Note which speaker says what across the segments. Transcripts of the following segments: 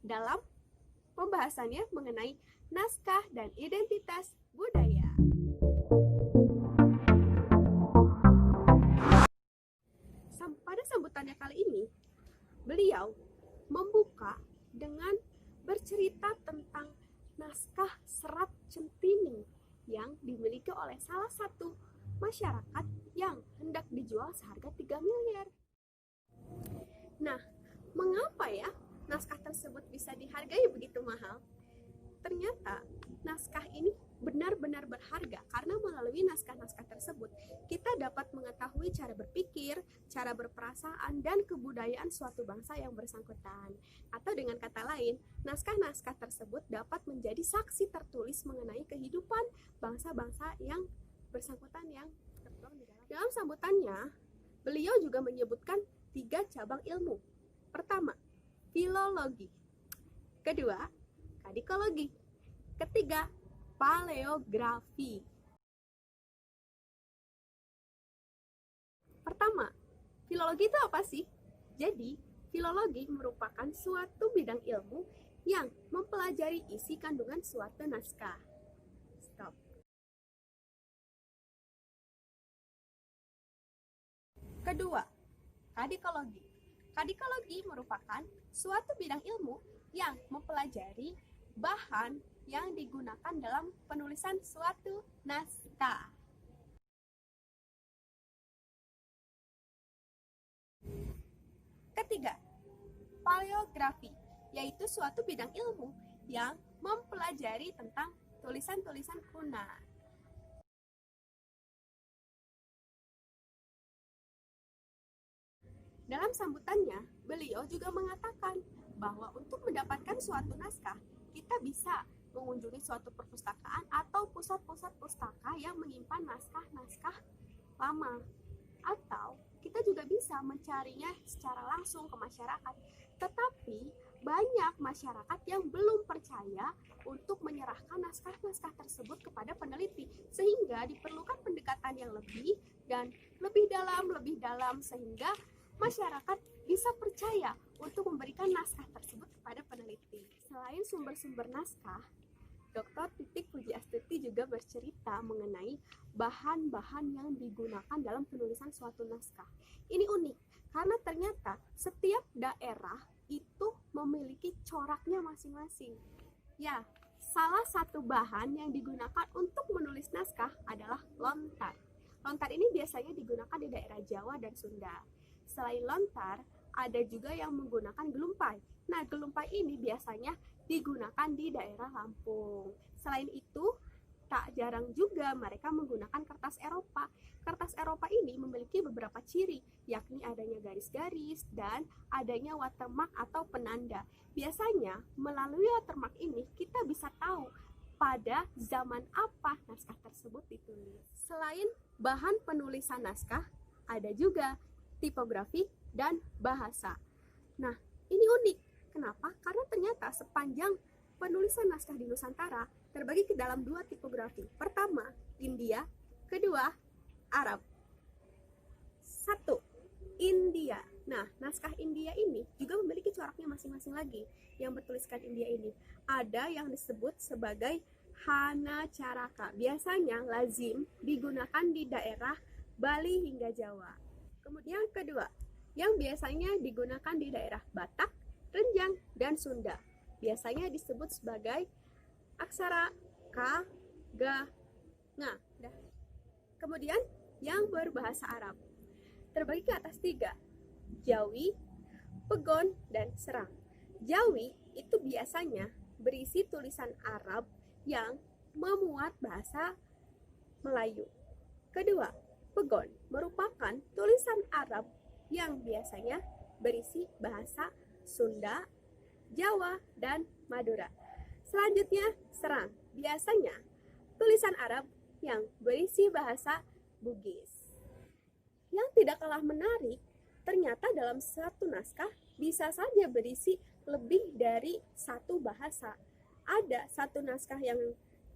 Speaker 1: dalam pembahasannya mengenai naskah dan identitas budaya. Pada sambutannya kali ini, beliau membuka dengan bercerita tentang naskah Serat Centini yang dimiliki oleh salah satu masyarakat yang hendak dijual seharga 3 miliar. Nah, mengapa ya naskah tersebut bisa dihargai begitu mahal? Ternyata naskah ini benar-benar berharga karena melalui naskah-naskah tersebut kita dapat mengetahui cara berpikir, cara berperasaan, dan kebudayaan suatu bangsa yang bersangkutan. Atau dengan kata lain, naskah-naskah tersebut dapat menjadi saksi tertulis mengenai kehidupan bangsa-bangsa yang bersangkutan yang tertuang di dalam sambutannya. Beliau juga menyebutkan 3 cabang ilmu. Pertama, filologi. Kedua, kadikologi. Ketiga, paleografi. Pertama, filologi itu apa sih? Jadi, filologi merupakan suatu bidang ilmu yang mempelajari isi kandungan suatu naskah. Stop. Kedua, kadikologi. Kadikologi merupakan suatu bidang ilmu yang mempelajari bahan yang digunakan dalam penulisan suatu naskah. Ketiga, paleografi, yaitu suatu bidang ilmu yang mempelajari tentang tulisan-tulisan kuno. Dalam sambutannya, beliau juga mengatakan bahwa untuk mendapatkan suatu naskah, kita bisa mengunjungi suatu perpustakaan atau pusat-pusat pustaka yang menyimpan naskah-naskah lama. Atau kita juga bisa mencarinya secara langsung ke masyarakat. Tetapi banyak masyarakat yang belum percaya untuk menyerahkan naskah-naskah tersebut kepada peneliti, sehingga diperlukan pendekatan yang lebih dan lebih dalam sehingga masyarakat bisa percaya untuk memberikan naskah tersebut kepada peneliti. Selain sumber-sumber naskah, Dr. Titik Pujiastuti juga bercerita mengenai bahan-bahan yang digunakan dalam penulisan suatu naskah. Ini unik, karena ternyata setiap daerah itu memiliki coraknya masing-masing. Ya, salah satu bahan yang digunakan untuk menulis naskah adalah lontar. Lontar ini biasanya digunakan di daerah Jawa dan Sunda. Selain lontar, ada juga yang menggunakan gelumpai. Nah, gelumpai ini biasanya digunakan di daerah Lampung. Selain itu, tak jarang juga mereka menggunakan kertas Eropa. Kertas Eropa ini memiliki beberapa ciri, yakni adanya garis-garis dan adanya watermark atau penanda. Biasanya, melalui watermark ini kita bisa tahu pada zaman apa naskah tersebut ditulis. Selain bahan penulisan naskah, ada juga tipografi dan bahasa. Nah, ini unik. Kenapa? Karena ternyata sepanjang penulisan naskah di Nusantara terbagi ke dalam 2 tipografi. Pertama, India. Kedua, Arab. 1. India. Nah, naskah India ini juga memiliki coraknya masing-masing lagi. Yang bertuliskan India ini ada yang disebut sebagai Hana Caraka. Biasanya lazim digunakan di daerah Bali hingga Jawa. Kemudian kedua, yang biasanya digunakan di daerah Batak, Renjang, dan Sunda. Biasanya disebut sebagai aksara Ka, Ga, Nga. Kemudian yang berbahasa Arab terbagi ke atas 3, Jawi, Pegon, dan Serang. Jawi itu biasanya berisi tulisan Arab yang memuat bahasa Melayu. Kedua, Pegon merupakan tulisan Arab yang biasanya berisi bahasa Sunda, Jawa, dan Madura. Selanjutnya, Serang. Biasanya tulisan Arab yang berisi bahasa Bugis. Yang tidak kalah menarik, ternyata dalam satu naskah bisa saja berisi lebih dari 1 bahasa. Ada satu naskah yang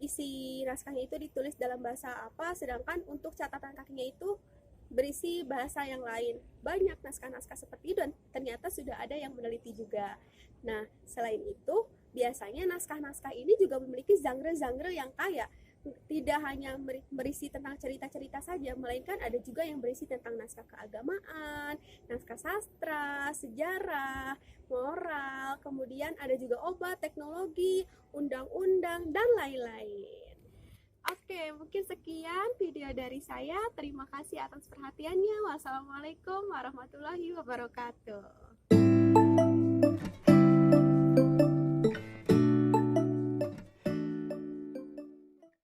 Speaker 1: isi naskahnya itu ditulis dalam bahasa apa, sedangkan untuk catatan kakinya itu berisi bahasa yang lain. Banyak naskah-naskah seperti itu dan ternyata sudah ada yang meneliti juga. Nah, selain itu, biasanya naskah-naskah ini juga memiliki genre-genre yang kaya. Tidak hanya berisi tentang cerita-cerita saja, melainkan ada juga yang berisi tentang naskah keagamaan, naskah sastra, sejarah, moral, kemudian ada juga obat, teknologi, undang-undang, dan lain-lain. Oke, mungkin sekian video dari saya. Terima kasih atas perhatiannya. Wassalamualaikum warahmatullahi wabarakatuh.